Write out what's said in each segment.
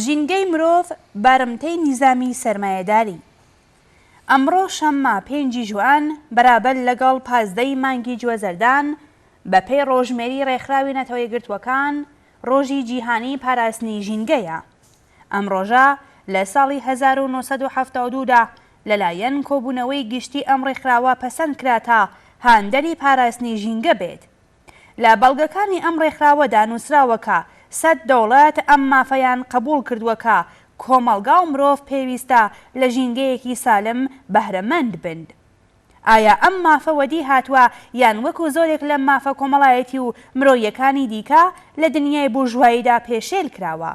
ژینگەی مرۆڤ بارمتەی نیزامی سەرمایەداری. ئەمڕۆ شەممە 5 ژوئان بەرابەر لەگەڵ 15 مانگی گوێزەردان بەپێی ڕۆژمێری ڕێکخراوی نەتەوە یەکگرتووەکان ڕۆژی جیهانی پاراستنی ژینگەیە. ئەم ڕۆژە لە ساڵی 1972دا لەلایەن کۆبوونەوەی گشتی ئەم ڕێکخراوە پەسەند کرا تا هاندەری پاراستنی ژینگە بێت. لە بەڵگەکانی ئەم ڕێکخراوەدا نووسراوە کە 100 دەوڵەت ئەم مافەیان قبول کردووە کە کۆمەڵگا و مرۆڤ پێویستە لە ژینگەیەکی سالم بەهرەمەند بن. ئایا ئەم مافە وەدی هاتووە یان وەکو زۆرێک لە مافە کۆمەڵایەتی و مرۆیەکانی دیکە لە دنیای بورژواییدا پێشێل کراوە؟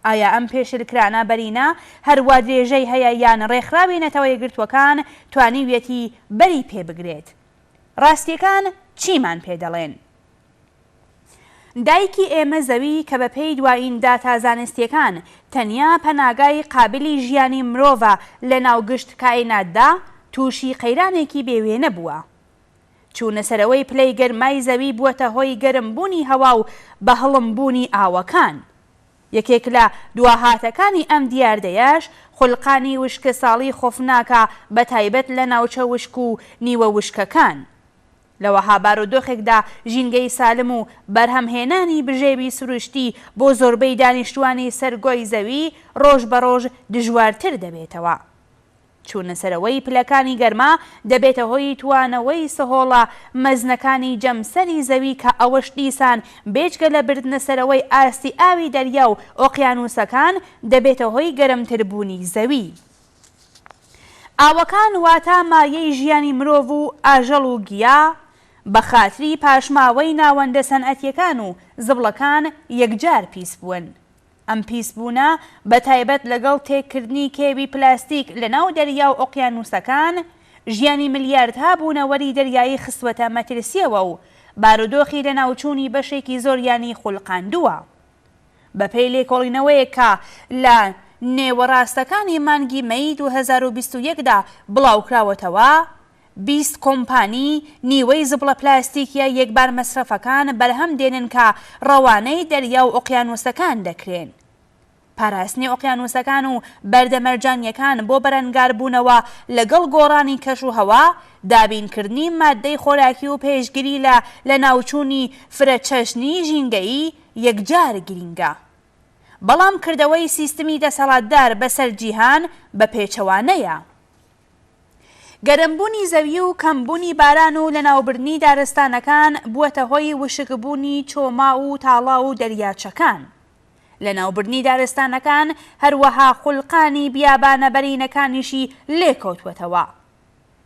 ئایا ئەم پێشێلکرانە بەرینە هەروە درێژەی هەیە یان ڕێکخراوی نەتەوە یەکگرتووەکان توانیویەتی بەری پێ بگرێت؟ ڕاستیەکان چیمان پێ دەڵێن؟ دایکی ئێمە زەوی کە بەپێی دوایین داتا زانستیەکان تەنیا پەناگای قابلی ژیانی مرۆڤە لە ناوگشت کائیناتدا تووشی قەیرانێکی بێوێنە بووە. چوونەسەرەوەی پلەی گەرمای زەوی بووەتە هۆی گەرمبوونی هەوا و بەهەڵمبوونی ئاوەکان. یەکێک لە دواهاتەکانی ئەم دیاردەیەش خوڵقانی وشکە ساڵی خۆفناکە بە تایبەت لە ناوچە وشک و نیوە وشکەکان. لەوەها بارودۆخێکدا ژینگەی سالم و بەرهەمهێنانی بژێوی سروشتی بۆ زۆربەی دانیشتوانی سەرگۆی زەوی ڕۆژ بە ڕۆژ دژوارتر دەبێتەوە. چوونەسەرەوەی پلەکانی گەرما دەبێتە هۆی توانەوەی سەهۆڵە مەزنەکانی جەمسەری زەوی کە ئەوەش دیسان بێجگە لە بردنەسەرەوەی ئاستی ئاوی دەریا و ئۆقیانوسەکان دەبێتە هۆی گەرمتربوونی زەوی. ئاوەکان واتە مایەی ژیانی مرۆڤ و ئاژەڵ و گیا بە خاتری پاشماوەی ناوەندە سەنعەتیەکان و زبڵەکان یەکجار پیس بوون. ئەم پیسبوونە بە تایبەت لەگەڵ تێککردنی کێوی پلاستیک لە ناو دەریا و ئۆقیانوسەکان ژیانی ملیاردها بوونەوەری دەریایی خستوەتە مەترسیەوە و بارودۆخی لە ناوچوونی بەشێکی زۆریانی خوڵقاندووە. بەپێی لێکۆڵینەوەیەک کە لە نێوەڕاستەکانی مانگی مەی 2021دا بڵاوکراوەتەوە، 20 کۆمپانی نیوەی زبڵە پلاستیکیە یەکبار مەسرەفەکان بەرهەم دێنن کە ڕەوانەی دەریا و ئۆقیانوسەکان دەکرێن. پاراستنی ئۆقیانوسەکان و بەردەمەرجانیەکان بۆ بەرەنگاربوونەوە لەگەڵ گۆڕانی کەش و هەوا، دابینکردنی مادەی خۆراکی و پێشگیری لە ناوچوونی فرەچەشنی ژینگەیی یەکجار گرینگە. بەڵام کردەوەی سیستمی دەسەڵاتدار بەسەر جیهان بە پێچەوانەیە. گەرمبوونی زەوی و کەمبوونی باران و لە ناوبردنی دارستانەکان بووەتە هۆی وشکبوونی چۆما و تاڵا و دەریاچەکان. لە ناوبردنی دارستانەکان هەروەها خوڵقانی بیابانە بەرینەکانیشی لێکەوتوەتەوە.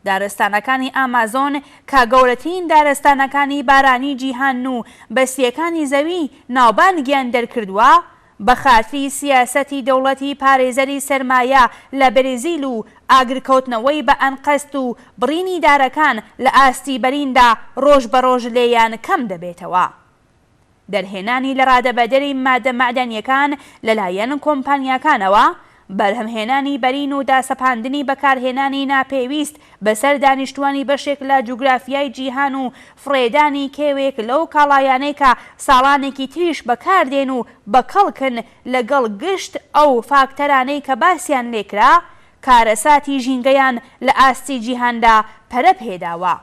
دارستانەکانی ئامازۆن کە گەورەترین دارستانەکانی بارانی جیهان و بەستیەکانی زەوی ناوبانگیان دەرکردووە، بە خاتری سیاسەتی دەوڵەتی پارێزەری سەرمایە لە بەرزیل و ئاگرکەوتنەوەی بە ئەنقەست و بڕینی دارەکان لە ئاستی بەریندا ڕۆژ بە ڕۆژ لێیان کەم دەبێتەوە. دەرهێنانی لە ڕادەبەدەری مادە مەعدەنیەکان لەلایەن کۆمپانیاکانەوە، بەرهەمهێنانی بەرین و داسەپاندنی بەکارهێنانی ناپێویست بەسەر دانیشتوانی بەشێک لە جوگرافیای جیهان و فڕێدانی کێوێک لەو کاڵایانەی کە ساڵانێکی تریش بەکاردێن و بەکەڵکن لەگەڵ گشت ئەو فاکتەرانەی کە باسییان لێکرا، کارەساتی ژینگەیان لە ئاستی جیهاندا پەرە پێداوە.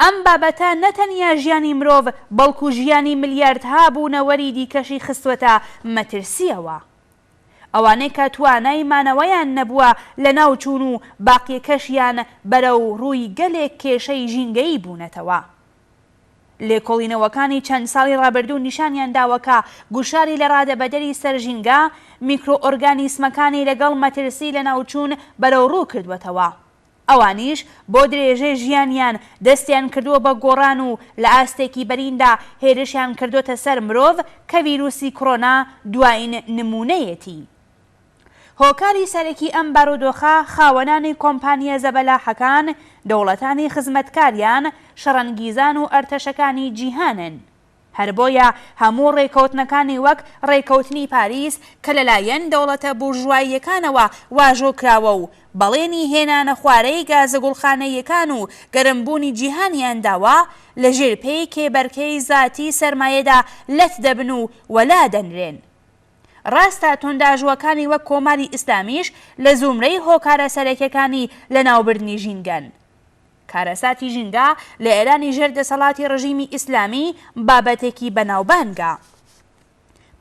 ئەم بابەتە نەتەنیا ژیانی مرۆڤ بەڵکو ژیانی ملیاردها بوونەوەری دیکەشی خستوەتە مەترسیەوە. ئەوانەی کە توانای مانەوەیان نەبووە لە ناوچوون و باقیەکەشیان بەرەو ڕووی گەلێک کێشەی ژینگەیی بوونەتەوە. لێکۆڵینەوەکانی چەند ساڵی ڕابردوو نیشانیان داوە کە گوشاری لە ڕادەبەدەری سەرژینگە میکرۆئۆرگانیسمەکانی لەگەڵ مەترسی لە ناوچوون بەرەو ڕوو کردوەتەوە. ئەوانیش بۆ درێژەی ژیانیان دەستیان کردووە بە گۆڕان و لە ئاستێکی بەریندا هێرشیان کردوتە سەر مرۆڤ کە ڤیرۆسی کۆڕۆنا دوایین نمونەیەتی. هۆکاری سەرەکی ئەم بارودۆخە خاوەنانی کۆمپانیە زەبەلاحەکان، دەوڵەتانی خزمەتکاریان، شەڕەنگیزان و ئەرتەشەکانی جیهانن. هەر بۆیە هەموو ڕێکەوتنەکانی وەک ڕێکەوتنی پاریس کە لەلایەن دەوڵەتە بورژواییەکانەوە واژۆ کراوە و بەڵێنی هێنانە خوارەی گازە گوڵخانەیەکان و گەرمبوونی جیهانیان داوە، لە ژێرپێی کێبەرکەی زاتی سەرمایەدا لەت دەبن و وەلا دەنرێن. ڕاستە تۆنداژوەکانی وەک کۆماری ئیسلامیش لە زومرەی هۆکارە سەرەکیەکانی لە ناوبردنی ژینگەن. کارەساتی ژینگە لە ئێرانی ژێر دەسەڵاتی ڕژیمی ئیسلامی بابەتێکی بەناوبانگە.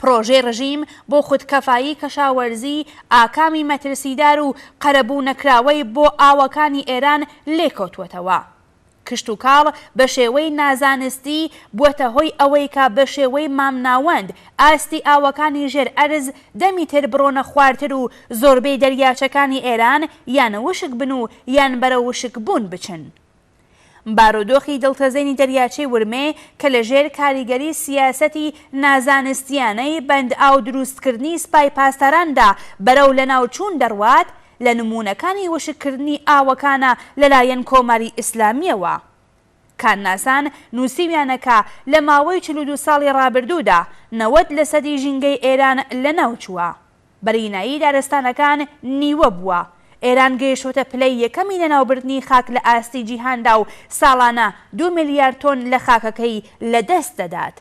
پرۆژەی ڕژیم بۆ خودکەفایی کەشاوەرزی ئاکامی مەترسیدار و قەرەبوونەکراوەی بۆ ئاوەکانی ئێران لێکۆتوەتەوە. کشت و کاڵ بە شێوەی نازانستی بووەتە هۆی ئەوەی کە بە شێوەی مامناوەند ئاستی ئاوەکانی ژێر ئەرز دەمی تر بڕۆنە خوارتر و زۆربەی دەریاچەکانی ئێران یان وشک بن و یان بەرە وشک بوون بچن. بارودۆخی دڵتەزێنی دەریاچەی ورمێ کە لەژێر کاریگەری سیاسەتی نازانستیانەی بەند ئاو دروستکردنی سپای پاسداراندا بەرەو لە ناوچوون دەڕوات لە نمونونەکانی وشکردنی ئاوەکانە لەلایەن کۆماری ئیسلامیەوە. کانناسان نووسیویانەکە لە ماوەی 42 ساڵی ڕابردوودا 90 لە سەدی ژینگەی ئێران لە ناوچووە. بەرینایی دارستانەکان نیوە بووە. ئێران گەیشتۆتە پلەی یەکەمی لە ناوبردنی خاک لە ئاستی جیهاندا و ساڵانە 2 ملیار تۆن لە خاکەکەی لەدەست دەدات.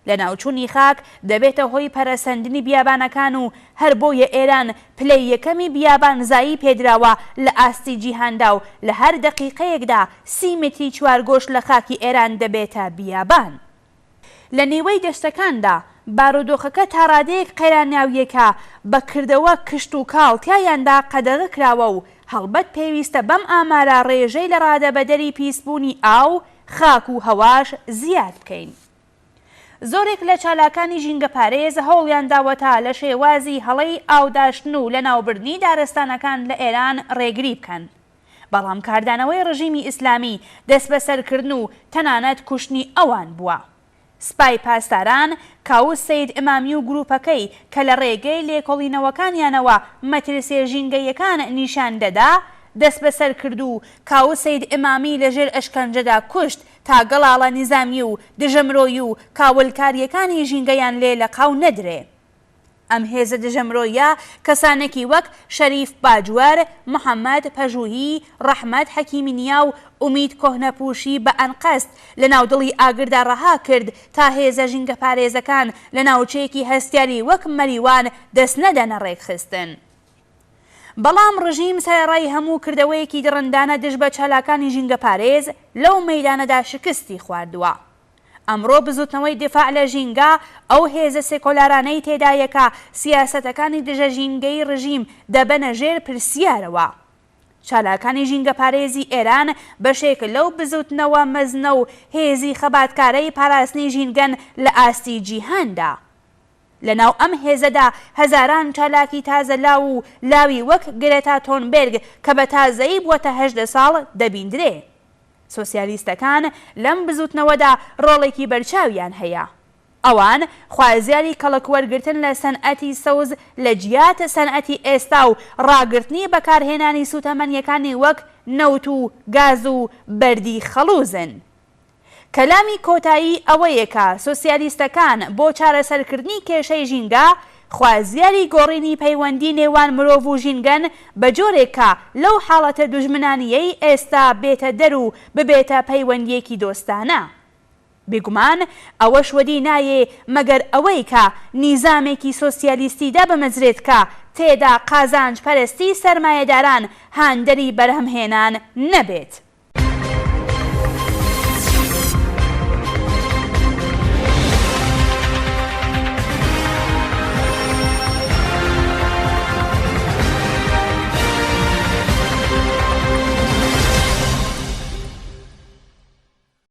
لە ناوچوونی خاک دەبێتە هۆی پەرەسەندنی بیابانەکان و هەر بۆیە ئێران پلەی یەکەمی بیابانزایی پێدراوە لە ئاستی جیهاندا و لە هەر دەقیقەیەکدا 30 متری چوارگۆش لە خاکی ئێران دەبێتە بیابان. لە نێوەی دەشتەکاندا بارودۆخەکە تا ڕادەیەک قەیراناویەکە بەکردەوە کشت و کاڵ تیایاندا قەدەغە کراوە و هەڵبەت پێویستە بەم ئامارە ڕێژەی لە ڕادەبەدەری پیسبوونی ئاو، خاک و هەواش زیاد بکەین. زۆرێک لە چالاکانی ژینگە پارێز هەوڵیان داوەتە لە شێوازی هەڵەی ئاوداشتن و لە ناوبردنی دارستانەکان لە ئێران ڕێگری بکەن. بەڵام کاردانەوەی ڕژیمی ئیسلامی دەست بەسەرکردن و تەنانەت کوشتنی ئەوان بووە. سپای پاسداران کاوس سەید ئیمامی و گروپەکەی کە لە ڕێگەی لێکۆڵینەوەکانیانەوە مەترسیە ژینگەیەکان نیشان دەدا دەست بەسەر کرد و کاوس سەید ئیمامی لەژێر ئەشکەنجەدا کوشت تا گەڵاڵە نیزامی و دژەمرۆی و کاولکاریەکانی ژینگەیان لێ لە قاو نەدرێ. ئەم هێزە دژەمرۆیە کەسانێکی وەک شەریف باجوەر، محەممەد پەژوهی، ڕەحمەد حەکیمینیا و ئومید کۆهنەپوشی بە ئەنقەست لە ناودڵی ئاگردا ڕەها کرد تا هێزە ژینگە پارێزەکان لە ناوچەیەکی هەستیاری وەک مەریوان دەست نەدەنە ڕێکخستن. بەڵام ڕژیم سەرەڕای هەموو کردەوەیەکی دڕندانە دژ بە چالاکانی ژینگە پارێز لەو مەیدانەدا شکستی خواردووە. ئەمڕۆ بزوتنەوەی دفاع لە ژینگە ئەو هێزە سێکۆلارانەی تێدایەکە سیاسەتەکانی دژە ژینگەی ڕژیم دەبەنە ژێر پرسیارەوە. چالاکانی ژینگە پارێزی ئێران بەشێک لەو بزوتنەوە مەزنە و هێزی خەباتکارەی پاراستنی ژینگەن لە ئاستی جیهاندا. لەناو ئەم هێزەدا هەزاران چالاکی تازە لاو و لاوی وەک گرێتا تۆنبێرگ کە بە تازەیی بووەتە 18 ساڵ دەبیندرێ. سۆسیالیستەکان لەم بزوتنەوەدا ڕۆڵێکی بەرچاویان هەیە. ئەوان خوازیاری کەڵکوەرگرتن لە سەنعەتی سەوز لە جیات سەنعەتی ئێستا و ڕاگررتنی بەکارهێنانی سوتەمەنیەکانی وەک نەوت و گاز و بەردی خەڵوزن. کەلامی کۆتایی ئەوەیەکە سۆسیالیستەکان بۆ چارەسەرکردنی کێشەی ژینگە خوازیاری گۆڕینی پەیوەندی نێوان مرۆڤ و ژینگەن بە جۆرێکە لەو حاڵەتە دوژمنانیەی ئێستا بێتە دەر و ببێتە پەیوەندیەکی دۆستانە. بێگومان ئەوەش وەدی نایێ مەگەر ئەوەی کە نیزامێکی سۆسیالیستیدا بمەزرێت کە تێدا قازانج پەرستی سەرمایەداران هاندەری بەرهەمهێنان نەبێت.